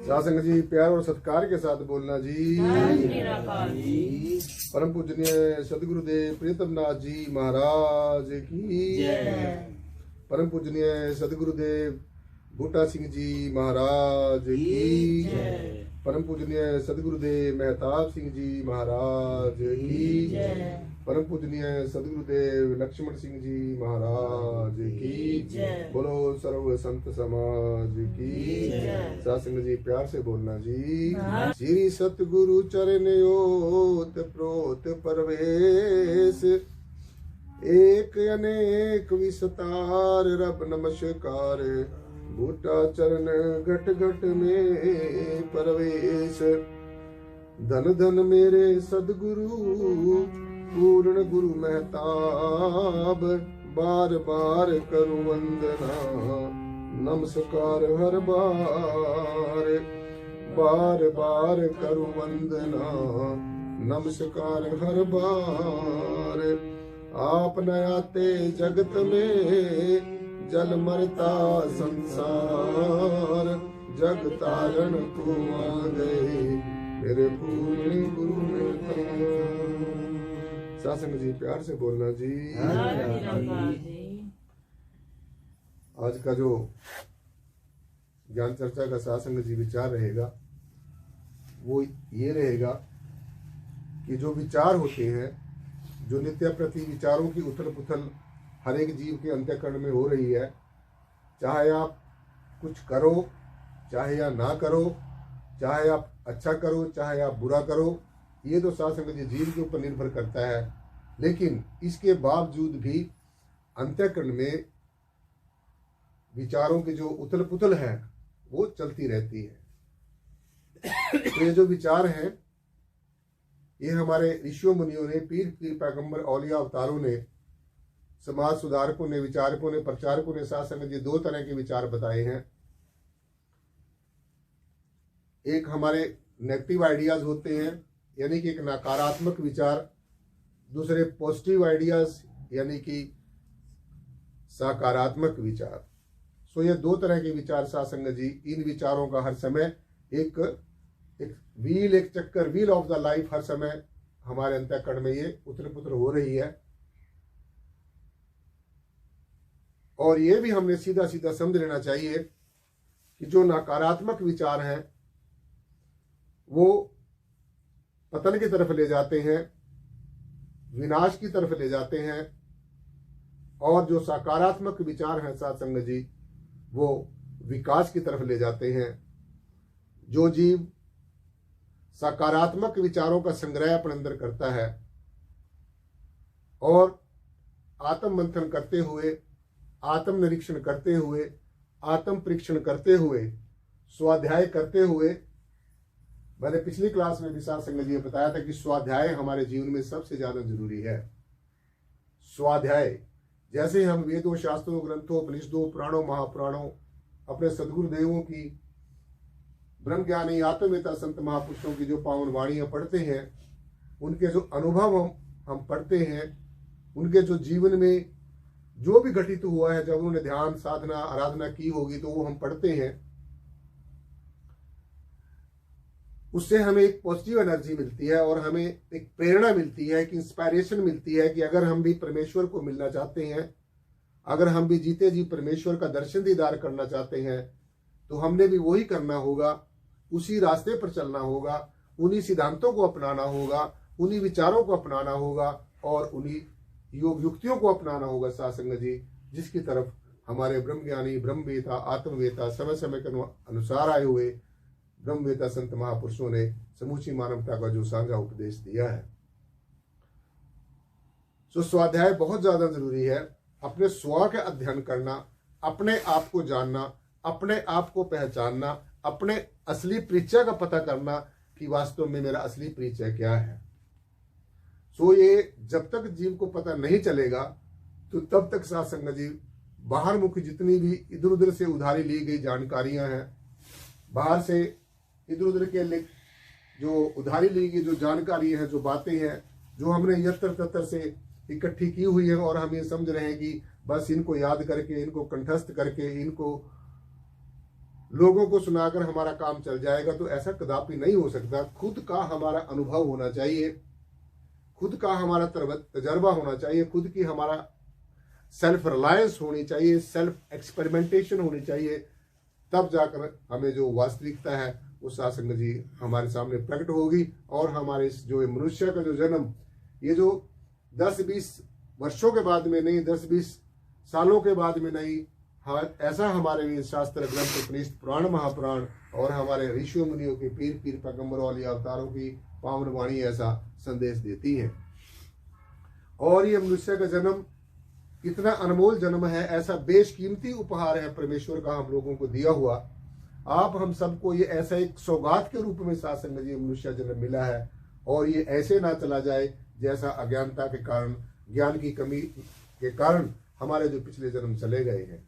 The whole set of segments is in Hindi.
सासंग जी प्यार और सत्कार के साथ बोलना जी। परम पूजनीय सदगुरुदेव प्रीतम नाथ जी महाराज की। परम पूजनीय सदगुरुदेव बूटा सिंह जी महाराज की। परम पूजनीय सदगुरुदेव मेहताब सिंह जी महाराज की। परम पूजनीय सदगुरुदेव लक्ष्मण सिंह जी महाराज की। बोलो सर्व संत समाज की। सासंग जी प्यार से बोलना जी। श्री सतगुरु चरण ओत प्रोत परवेश, एक अनेक विस्तार रब नमस्कार, बूटा चरण घट घट में परवेश। धन धन मेरे सदगुरु पूर्ण गुरु मेहताब, बार बार करूं वंदना नमस्कार हर बार, बार बार करूं वंदना नमस्कार हर बार। आप न आते जगत में जल मरता संसार, जग तारण को आ गए मेरे पूर्ण गुरु मेहताब। सासंग जी प्यार से बोलना जी। आज का जो ज्ञान चर्चा का सासंग जी विचार रहेगा वो ये रहेगा कि जो विचार होते हैं, जो नित्य प्रति विचारों की उथल पुथल हर एक जीव के अंतःकरण में हो रही है, चाहे आप कुछ करो चाहे या ना करो, चाहे आप अच्छा करो चाहे आप बुरा करो, ये तो सासंग जी जीव के ऊपर निर्भर करता है। लेकिन इसके बावजूद भी अंतःकरण में विचारों की जो उथल पुथल है वो चलती रहती है। तो ये जो विचार हैं ये हमारे ऋषियों मुनियों ने, पीर पीर पैगंबर औलिया अवतारों ने, समाज सुधारकों ने, विचारकों ने, प्रचारकों ने सासंग जी दो तरह के विचार बताए हैं। एक हमारे नेगेटिव आइडियाज होते हैं, यानी कि एक नकारात्मक विचार, दूसरे पॉजिटिव आइडियाज यानी कि सकारात्मक विचार। सो ये दो तरह के विचार सासंग जी, इन विचारों का हर समय एक व्हील, एक चक्कर, व्हील ऑफ द लाइफ हर समय हमारे अंतःकरण में ये उथल पुथल हो रही है। और ये भी हमने सीधा सीधा समझ लेना चाहिए कि जो नकारात्मक विचार हैं वो पतन की तरफ ले जाते हैं, विनाश की तरफ ले जाते हैं, और जो सकारात्मक विचार हैं सासंग जी वो विकास की तरफ ले जाते हैं। जो जीव सकारात्मक विचारों का संग्रह अपने अंदर करता है और आत्म मंथन करते हुए, आत्म निरीक्षण करते हुए, आत्म परीक्षण करते हुए, स्वाध्याय करते हुए, मैंने पिछली क्लास में भी सासंग जी बताया था कि स्वाध्याय हमारे जीवन में सबसे ज्यादा जरूरी है। स्वाध्याय, जैसे हम वेदों, शास्त्रों, ग्रंथों, उपनिषदों, पुराणों, महापुराणों, अपने सदगुरुदेवों की, ब्रह्म ज्ञानी आत्मवेता संत महापुरुषों की जो पावन वाणियां पढ़ते हैं, उनके जो अनुभव हम पढ़ते हैं, उनके जो जीवन में जो भी घटित हुआ है, जब उन्होंने ध्यान, साधना, आराधना की होगी तो वो हम पढ़ते हैं, उससे हमें एक पॉजिटिव एनर्जी मिलती है और हमें एक प्रेरणा मिलती है, एक इंस्पायरेशन मिलती है कि अगर हम भी परमेश्वर को मिलना चाहते हैं, अगर हम भी जीते जी परमेश्वर का दर्शन दीदार करना चाहते हैं, तो हमने भी वही करना होगा, उसी रास्ते पर चलना होगा, उन्हीं सिद्धांतों को अपनाना होगा, उन्हीं विचारों को अपनाना होगा और उन्हीं योग युक्तियों को अपनाना होगा सासंग जी, जिसकी तरफ हमारे ब्रह्मज्ञानी, ब्रह्मवेता, आत्मवेता, समय समय के अनुसार आए हुए ब्रह्मवेता संत महापुरुषों ने समूची मानवता का जो साझा उपदेश दिया है। सो स्वाध्याय बहुत ज्यादा जरूरी है। अपने स्व का अध्ययन करना, अपने आप को जानना, अपने आप को पहचानना, अपने असली परिचय का पता करना कि वास्तव में मेरा असली परिचय क्या है। सो ये जब तक जीव को पता नहीं चलेगा तो तब तक सासंग जी बाहर मुखी जितनी भी इधर उधर से उधारी ली गई जानकारियां हैं, बाहर से इधर उधर के जो उधारी ली गई जो जानकारी है, जो बातें हैं, जो हमने यत्र तत्र से इकट्ठी की हुई है और हम ये समझ रहे हैं कि बस इनको याद करके, इनको कंठस्थ करके, इनको लोगों को सुनाकर हमारा काम चल जाएगा, तो ऐसा कदापि नहीं हो सकता। खुद का हमारा अनुभव होना चाहिए, खुद का हमारा तजर्बा होना चाहिए, खुद की हमारा सेल्फ रिलायंस होनी चाहिए, सेल्फ एक्सपेरिमेंटेशन होनी चाहिए, तब जाकर हमें जो वास्तविकता है वो साध संगत जी हमारे सामने प्रकट होगी। और हमारे जो मनुष्य का जो जन्म, ये जो 10-20 वर्षों के बाद में नहीं, 10-20 सालों के बाद में नहीं, हाँ, ऐसा हमारे लिए शास्त्र ग्रंथ उपनिषद पुराण महापुराण और हमारे ऋषियों मुनियों के पीर पैगंबरों वाली अवतारों की पावन वाणी ऐसा संदेश देती है। और ये मनुष्य का जन्म कितना अनमोल जन्म है, ऐसा बेशकीमती उपहार है परमेश्वर का हम लोगों को दिया हुआ। आप हम सबको ये ऐसा एक सौगात के रूप में साध संगत जी मनुष्य जन्म मिला है, और ये ऐसे ना चला जाए जैसा अज्ञानता के कारण, ज्ञान की कमी के कारण हमारे जो पिछले जन्म चले गए हैं।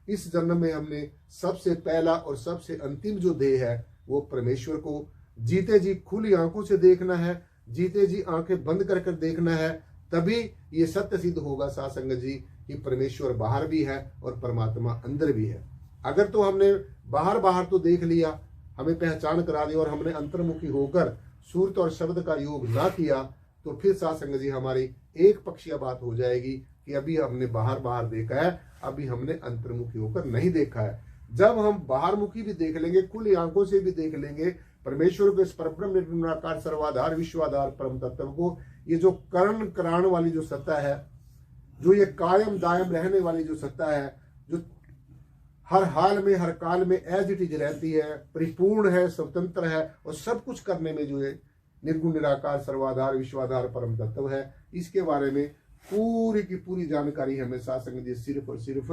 इस जन्म में हमने सबसे पहला और सबसे अंतिम जो ध्येय है वो परमेश्वर को जीते जी खुली आंखों से देखना है, जीते जी आंखें बंद कर कर देखना है। तभी ये सत्य सिद्ध होगा साध संगत जी कि परमेश्वर बाहर भी है और परमात्मा अंदर भी है। अगर तो हमने बाहर तो देख लिया, हमें पहचान करा दी, और हमने अंतर्मुखी होकर सूरत और शब्द का योग ना किया, तो फिर साध संगत जी हमारी एक पक्षीय बात हो जाएगी कि अभी हमने बाहर देखा है, अभी हमने अंतर्मुखी होकर नहीं देखा है। जब हम बाहरमुखी भी देख लेंगे, खुली आंखों से भी देख लेंगे परमेश्वर को, इस परब्रह्म निर्गुणाकार सर्वाधार विश्वाधार परम तत्व को, ये जो करण कराण वाली जो सत्ता है, जो ये कायम दायम रहने वाली जो सत्ता है, जो हर हाल में हर काल में एज इट इज रहती है, परिपूर्ण है, स्वतंत्र है, और सब कुछ करने में जो है निर्गुण निराकार सर्वाधार विश्वाधार परम तत्व है, इसके बारे में पूरी की पूरी जानकारी हमें साध संगत जी सिर्फ और सिर्फ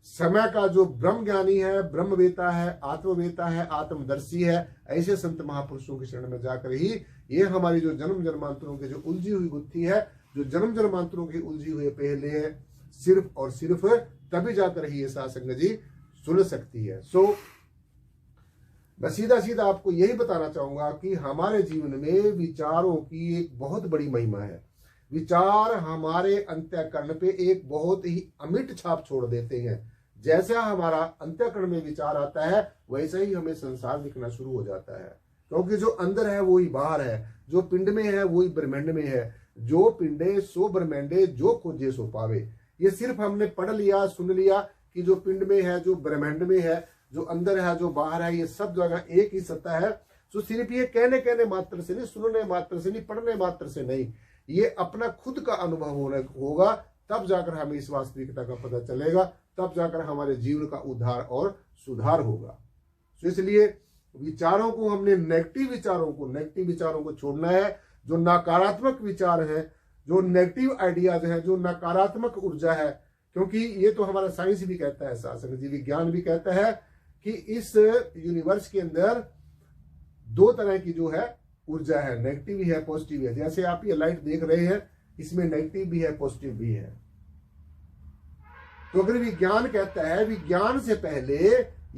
समय का जो ब्रह्म ज्ञानी है, ब्रह्मवेता है, आत्मवेता है, आत्मदर्शी है, ऐसे संत महापुरुषों की शरण में जाकर ही ये हमारी जो जन्म जन्मांतरों की जो उलझी हुई गुत्थी है, जो जन्म जन्मांतरों की उलझी हुई पहले है, सिर्फ और सिर्फ तभी जाकर ही ये साध संगत जी सुलझ सकती है। मैं सीधा आपको यही बताना चाहूंगा कि हमारे जीवन में विचारों की एक बहुत बड़ी महिमा है। विचार हमारे अंतःकरण पे एक बहुत ही अमिट छाप छोड़ देते हैं। जैसा हमारा अंतःकरण में विचार आता है, वैसे ही हमें संसार दिखना शुरू हो जाता है, क्योंकि जो अंदर है वही बाहर है, जो पिंड में है वही ब्रह्मांड में है। जो पिंडे सो ब्रह्मांडे, जो खोजे सो पावे। ये सिर्फ हमने पढ़ लिया, सुन लिया कि जो पिंड में है, जो ब्रह्मांड में है, जो अंदर है, जो बाहर है, ये सब जगह एक ही सत्ता है। तो सिर्फ ये कहने मात्र से नहीं, सुनने मात्र से नहीं, पढ़ने मात्र से नहीं, ये अपना खुद का अनुभव होगा, तब जाकर हमें इस वास्तविकता का पता चलेगा, तब जाकर हमारे जीवन का उद्धार और सुधार होगा। तो इसलिए विचारों को हमने नेगेटिव विचारों को छोड़ना है। जो नकारात्मक विचार है, जो नेगेटिव आइडियाज हैं, जो नकारात्मक ऊर्जा है, क्योंकि ये तो हमारा साइंस भी कहता है, साध संगत जी विज्ञान भी कहता है कि इस यूनिवर्स के अंदर दो तरह की जो है ऊर्जा है, नेगेटिव भी है, पॉजिटिव भी है। जैसे आप ये लाइट देख रहे हैं, इसमें नेगेटिव भी है, पॉजिटिव भी है। तो अगर विज्ञान कहता है, विज्ञान से पहले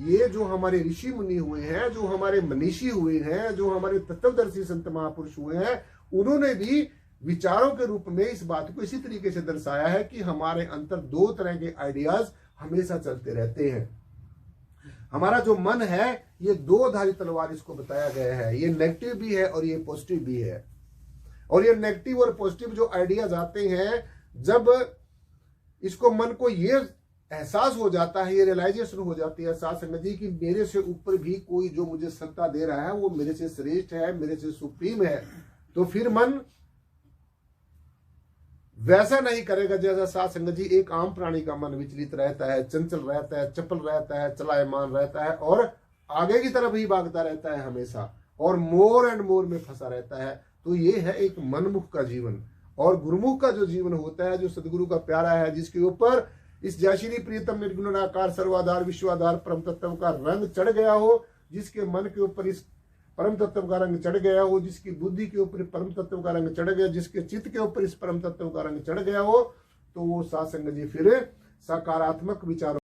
ये जो हमारे ऋषि मुनि हुए हैं, जो हमारे मनीषी हुए हैं, जो हमारे तत्वदर्शी संत महापुरुष हुए हैं, उन्होंने भी विचारों के रूप में इस बात को इसी तरीके से दर्शाया है कि हमारे अंदर दो तरह के आइडियाज हमेशा चलते रहते हैं। हमारा जो मन है, ये दो धारी तलवार इसको बताया गया है, ये नेगेटिव भी है और ये पॉजिटिव भी है। और ये नेगेटिव और पॉजिटिव जो आइडियाज आते हैं, जब इसको मन को ये एहसास हो जाता है, ये रियलाइजेशन हो जाती है साध संगत जी कि मेरे से ऊपर भी कोई जो मुझे सत्ता दे रहा है, वो मेरे से श्रेष्ठ है, मेरे से सुप्रीम है, तो फिर मन वैसा नहीं करेगा जैसा साध संगत जी एक आम प्राणी का मन विचलित रहता है, चंचल रहता है, चपल रहता है, चलायमान रहता है और आगे की तरफ ही भागता रहता है हमेशा, और मोर एंड मोर में फंसा रहता है। तो ये है एक मनमुख का जीवन। और गुरुमुख का जो जीवन होता है, जो सदगुरु का प्यारा है, जिसके ऊपर इस जयश्री प्रियतम निर्गुण निराकार सर्वाधार विश्वाधार परम तत्व का रंग चढ़ गया हो, जिसके मन के ऊपर इस परम तत्व का रंग चढ़ गया हो, जिसकी बुद्धि के ऊपर परम तत्व का रंग चढ़ गया, जिसके चित्त के ऊपर इस परम तत्व का रंग चढ़ गया हो, तो वो साध संगत जी फिर सकारात्मक विचारों